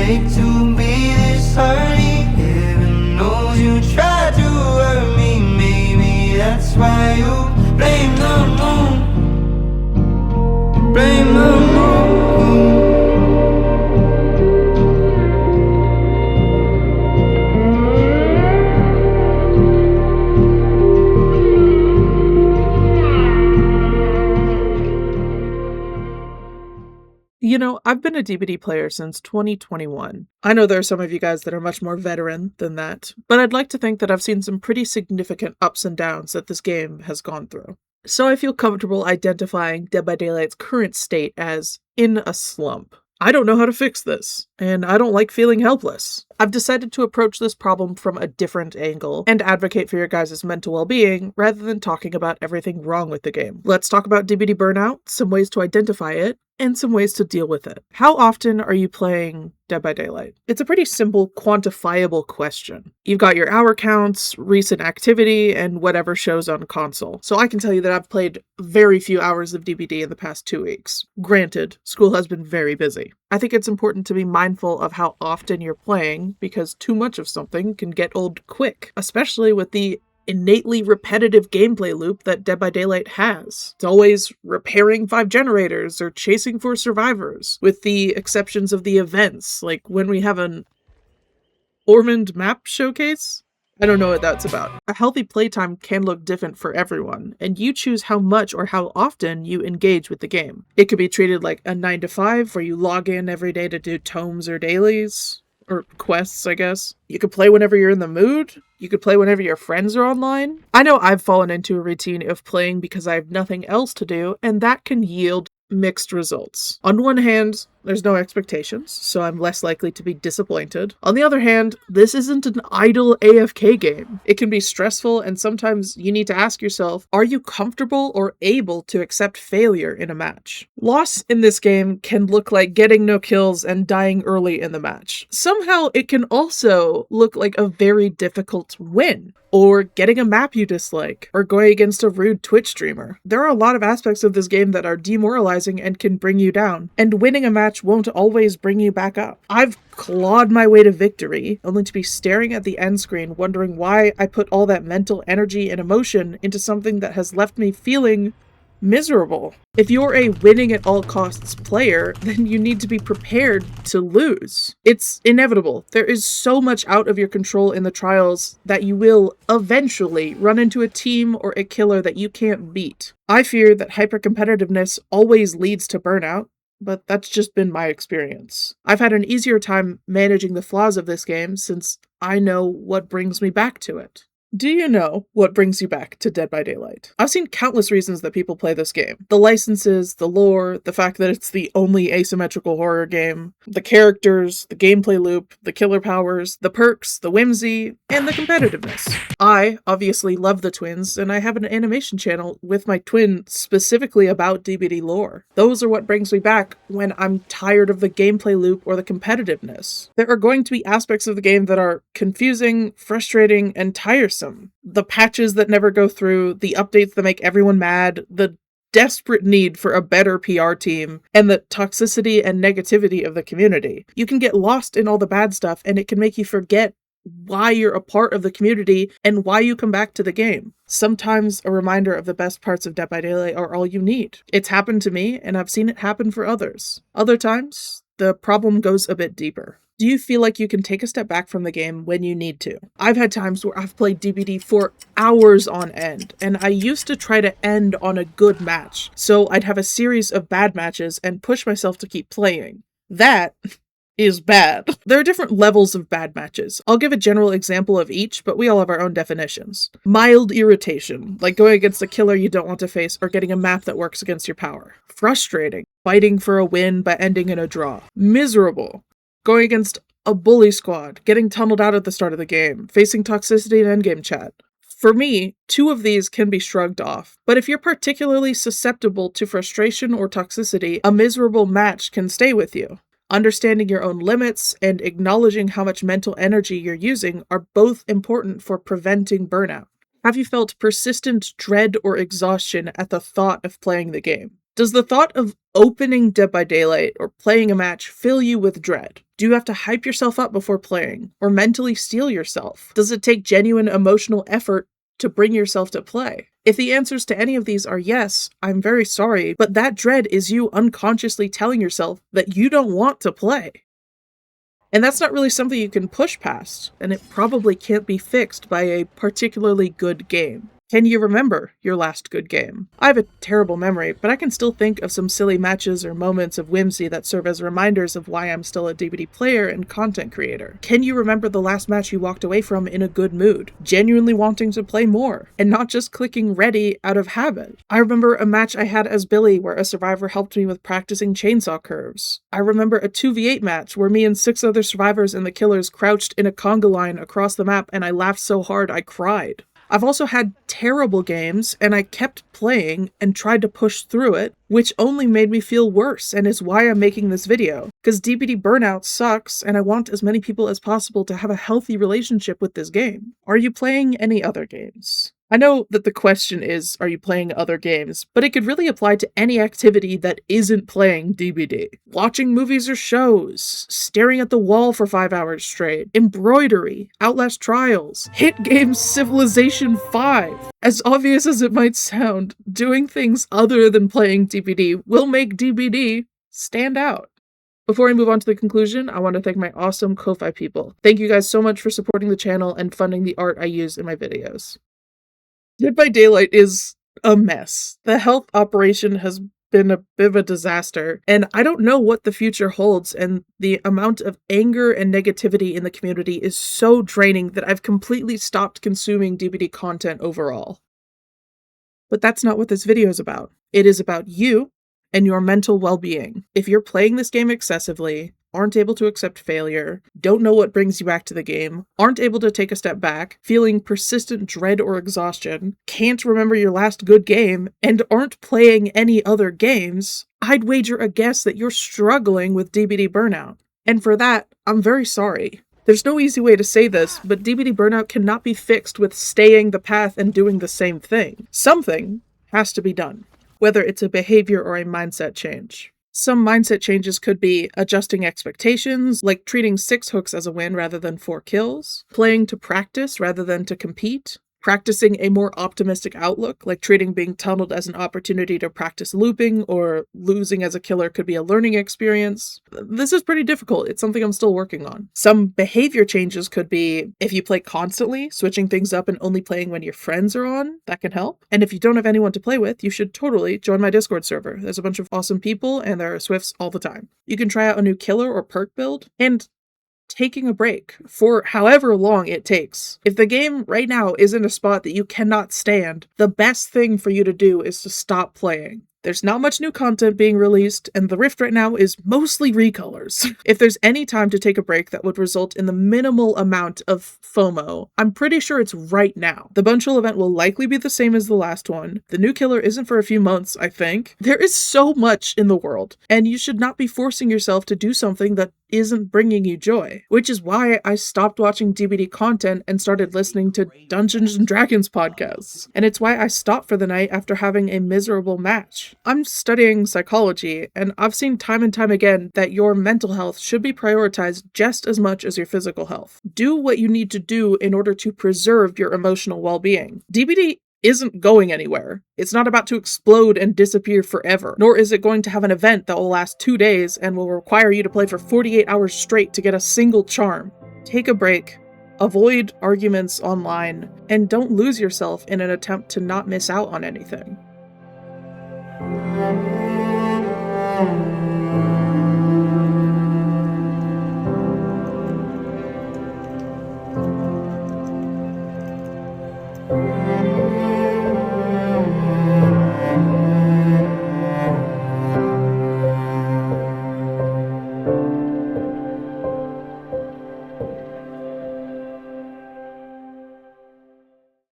take to be this early? Heaven knows you tried to hurt me. Maybe that's why you blame the moon. Blame the moon. You know, I've been a DBD player since 2021. I know there are some of you guys that are much more veteran than that, but I'd like to think that I've seen some pretty significant ups and downs that this game has gone through. So I feel comfortable identifying Dead by Daylight's current state as in a slump. I don't know how to fix this, and I don't like feeling helpless. I've decided to approach this problem from a different angle and advocate for your guys' mental well-being rather than talking about everything wrong with the game. Let's talk about DBD burnout, some ways to identify it, and some ways to deal with it. How often are you playing Dead by Daylight? It's a pretty simple, quantifiable question. You've got your hour counts, recent activity, and whatever shows on console. So I can tell you that I've played very few hours of DBD in the past 2 weeks. Granted, school has been very busy. I think it's important to be mindful of how often you're playing, because too much of something can get old quick, especially with the innately repetitive gameplay loop that Dead by Daylight has. It's always repairing 5 generators or chasing for survivors, with the exceptions of the events, like when we have an Ormond map showcase. I don't know what that's about. A healthy playtime can look different for everyone, and you choose how much or how often you engage with the game. It could be treated like a 9 to 5, where you log in every day to do tomes or dailies. Or quests, I guess. You could play whenever you're in the mood. You could play whenever your friends are online. I know I've fallen into a routine of playing because I have nothing else to do, and that can yield mixed results. On one hand, there's no expectations, so I'm less likely to be disappointed. On the other hand, this isn't an idle AFK game. It can be stressful, and sometimes you need to ask yourself, are you comfortable or able to accept failure in a match? Loss in this game can look like getting no kills and dying early in the match. Somehow, it can also look like a very difficult win, or getting a map you dislike, or going against a rude Twitch streamer. There are a lot of aspects of this game that are demoralizing and can bring you down, and winning a match won't always bring you back up. I've clawed my way to victory, only to be staring at the end screen wondering why I put all that mental energy and emotion into something that has left me feeling miserable. If you're a winning at all costs player, then you need to be prepared to lose. It's inevitable. There is so much out of your control in the trials that you will eventually run into a team or a killer that you can't beat. I fear that hypercompetitiveness always leads to burnout, but that's just been my experience. I've had an easier time managing the flaws of this game since I know what brings me back to it. Do you know what brings you back to Dead by Daylight? I've seen countless reasons that people play this game. The licenses, the lore, the fact that it's the only asymmetrical horror game, the characters, the gameplay loop, the killer powers, the perks, the whimsy, and the competitiveness. I obviously love the twins, and I have an animation channel with my twin specifically about DBD lore. Those are what brings me back when I'm tired of the gameplay loop or the competitiveness. There are going to be aspects of the game that are confusing, frustrating, and tiresome. The patches that never go through, the updates that make everyone mad, the desperate need for a better PR team, and the toxicity and negativity of the community. You can get lost in all the bad stuff, and it can make you forget why you're a part of the community and why you come back to the game. Sometimes a reminder of the best parts of Dead by Daylight are all you need. It's happened to me, and I've seen it happen for others. Other times, the problem goes a bit deeper. Do you feel like you can take a step back from the game when you need to? I've had times where I've played DBD for hours on end, and I used to try to end on a good match, so I'd have a series of bad matches and push myself to keep playing. That is bad. There are different levels of bad matches. I'll give a general example of each, but we all have our own definitions. Mild irritation, like going against a killer you don't want to face or getting a map that works against your power. Frustrating, fighting for a win but ending in a draw. Miserable, going against a bully squad, getting tunneled out at the start of the game, facing toxicity in endgame chat. For me, 2 of these can be shrugged off, but if you're particularly susceptible to frustration or toxicity, a miserable match can stay with you. Understanding your own limits and acknowledging how much mental energy you're using are both important for preventing burnout. Have you felt persistent dread or exhaustion at the thought of playing the game? Does the thought of opening Dead by Daylight or playing a match fill you with dread? Do you have to hype yourself up before playing, or mentally steel yourself? Does it take genuine emotional effort to bring yourself to play? If the answers to any of these are yes, I'm very sorry, but that dread is you unconsciously telling yourself that you don't want to play. And that's not really something you can push past, and it probably can't be fixed by a particularly good game. Can you remember your last good game? I have a terrible memory, but I can still think of some silly matches or moments of whimsy that serve as reminders of why I'm still a DVD player and content creator. Can you remember the last match you walked away from in a good mood, genuinely wanting to play more, and not just clicking ready out of habit? I remember a match I had as Billy where a survivor helped me with practicing chainsaw curves. I remember a 2v8 match where me and 6 other survivors and the killers crouched in a conga line across the map and I laughed so hard I cried. I've also had terrible games, and I kept playing and tried to push through it, which only made me feel worse, and is why I'm making this video. Because DBD Burnout sucks, and I want as many people as possible to have a healthy relationship with this game. Are you playing any other games? I know that the question is, are you playing other games? But it could really apply to any activity that isn't playing DBD. Watching movies or shows, staring at the wall for 5 hours straight, embroidery, Outlast Trials, hit games Civilization 5. As obvious as it might sound, doing things other than playing DBD will make DBD stand out. Before I move on to the conclusion, I want to thank my awesome Ko-Fi people. Thank you guys so much for supporting the channel and funding the art I use in my videos. Dead by Daylight is a mess. The health operation has been a bit of a disaster, and I don't know what the future holds, and the amount of anger and negativity in the community is so draining that I've completely stopped consuming DBD content overall. But that's not what this video is about. It is about you and your mental well-being. If you're playing this game excessively, aren't able to accept failure, don't know what brings you back to the game, aren't able to take a step back, feeling persistent dread or exhaustion, can't remember your last good game, and aren't playing any other games, I'd wager a guess that you're struggling with DBD Burnout. And for that, I'm very sorry. There's no easy way to say this, but DBD Burnout cannot be fixed with staying the path and doing the same thing. Something has to be done, whether it's a behavior or a mindset change. Some mindset changes could be adjusting expectations, like treating 6 hooks as a win rather than 4 kills, playing to practice rather than to compete, practicing a more optimistic outlook, like treating being tunneled as an opportunity to practice looping, or losing as a killer could be a learning experience. This is pretty difficult. It's something I'm still working on. Some behavior changes could be, if you play constantly, switching things up and only playing when your friends are on, that can help. And if you don't have anyone to play with, you should totally join my Discord server. There's a bunch of awesome people, and there are Swifts all the time. You can try out a new killer or perk build, and taking a break for however long it takes. If the game right now is in a spot that you cannot stand, the best thing for you to do is to stop playing. There's not much new content being released, and the Rift right now is mostly recolors. If there's any time to take a break that would result in the minimal amount of FOMO, I'm pretty sure it's right now. The Bunchel event will likely be the same as the last one. The new killer isn't for a few months, I think. There is so much in the world, and you should not be forcing yourself to do something that isn't bringing you joy, which is why I stopped watching DBD content and started listening to Dungeons & Dragons podcasts. And it's why I stopped for the night after having a miserable match. I'm studying psychology, and I've seen time and time again that your mental health should be prioritized just as much as your physical health. Do what you need to do in order to preserve your emotional well-being. DBD isn't going anywhere. It's not about to explode and disappear forever, nor is it going to have an event that will last 2 days and will require you to play for 48 hours straight to get a single charm. Take a break, avoid arguments online, and don't lose yourself in an attempt to not miss out on anything.